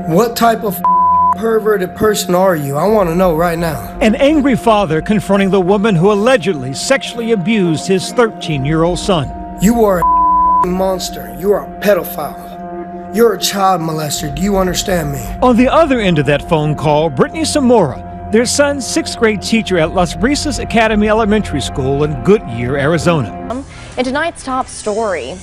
What type of perverted person are you? I want to know right now. An angry father confronting the woman who allegedly sexually abused his 13-year-old son. You are a monster. You are a pedophile. You're a child molester. Do you understand me? On the other end of that phone call, Brittany Samora, their son's 6th grade teacher at Las Brisas Academy Elementary School in Goodyear, Arizona. In tonight's top story,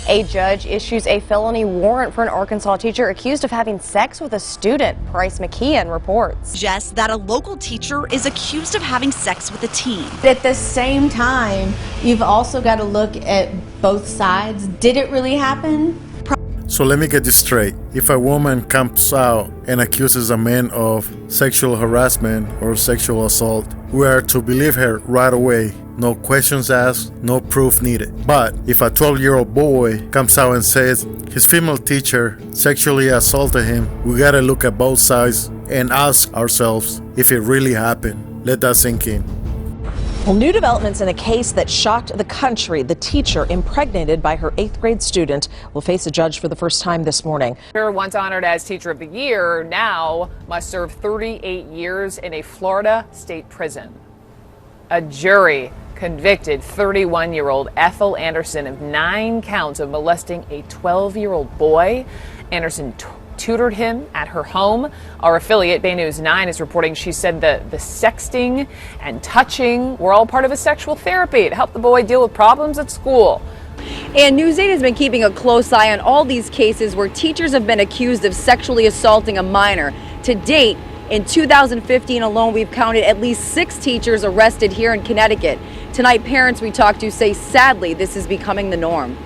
a judge issues a felony warrant for an Arkansas teacher accused of having sex with a student. Bryce McKeon reports. Jess, that a local teacher is accused of having sex with a teen. At the same time, you've also got to look at both sides. Did it really happen? So let me get this straight. If a woman comes out and accuses a man of sexual harassment or sexual assault, we are to believe her right away. No questions asked, no proof needed. But if a 12-year-old boy comes out and says his female teacher sexually assaulted him, we gotta look at both sides and ask ourselves if it really happened. Let that sink in. Well, new developments in a case that shocked the country. The teacher impregnated by her 8th grade student will face a judge for the first time this morning. Once honored as Teacher of the Year, now must serve 38 years in a Florida state prison. A jury convicted 31-year-old Ethel Anderson of 9 counts of molesting a 12-year-old boy. Anderson tutored him at her home. Our affiliate, Bay News 9, is reporting she said the sexting and touching were all part of a sexual therapy to help the boy deal with problems at school. And News 8 has been keeping a close eye on all these cases where teachers have been accused of sexually assaulting a minor. To date, in 2015 alone, we've counted at least 6 teachers arrested here in Connecticut. Tonight, parents we talked to say sadly this is becoming the norm.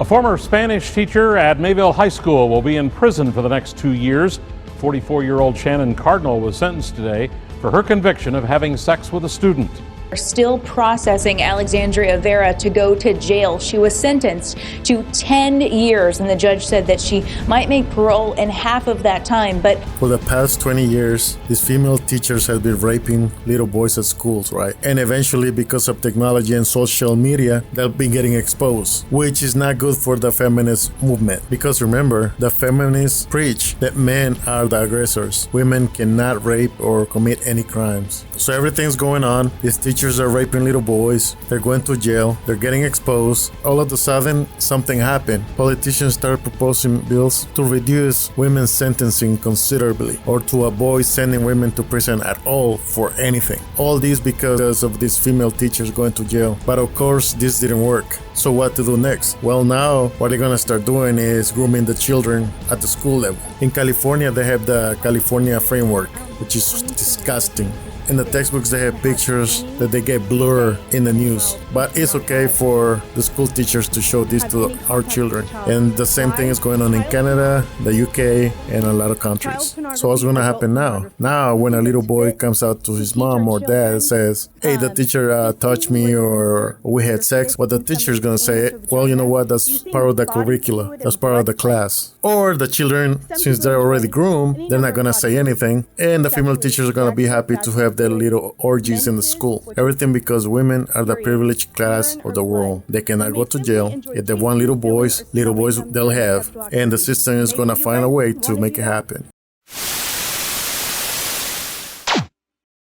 A former Spanish teacher at Mayville High School will be in prison for the next 2 years. 44-year-old Shannon Cardinal was sentenced today for her conviction of having sex with a student. We're still processing Alexandria Vera to go to jail. She was sentenced to 10 years, and the judge said that she might make parole in half of that time. But for the past 20 years, these female teachers have been raping little boys at schools, right? And eventually, because of technology and social media, they've been getting exposed, which is not good for the feminist movement. Because remember, the feminists preach that men are the aggressors. Women cannot rape or commit any crimes. So everything's going on. These teachers are raping little boys. They're going to jail. They're getting exposed. All of a sudden, something happened. Politicians started proposing bills to reduce women's sentencing considerably or to avoid sending women to prison at all for anything. All this because of these female teachers going to jail. But of course, this didn't work. So what to do next? Well, now what they're gonna start doing is grooming the children at the school level. In California, they have the California Framework, which is disgusting. In the textbooks, they have pictures that they get blurred in the news. But it's okay for the school teachers to show this to our children. And the same thing is going on in Canada, the UK, and a lot of countries. So what's going to happen now? Now, when a little boy comes out to his mom or dad and says, hey, the teacher touched me or we had sex, what the teacher is going to say, well, you know what, that's part of the curricula. That's part of the class. Or the children, since they're already groomed, they're not going to say anything. And the female teachers are going to be happy to have their little orgies in the school. Everything because women are the privileged class of the world. They cannot go to jail. If they want little boys they'll have. And the system is going to find a way to make it happen.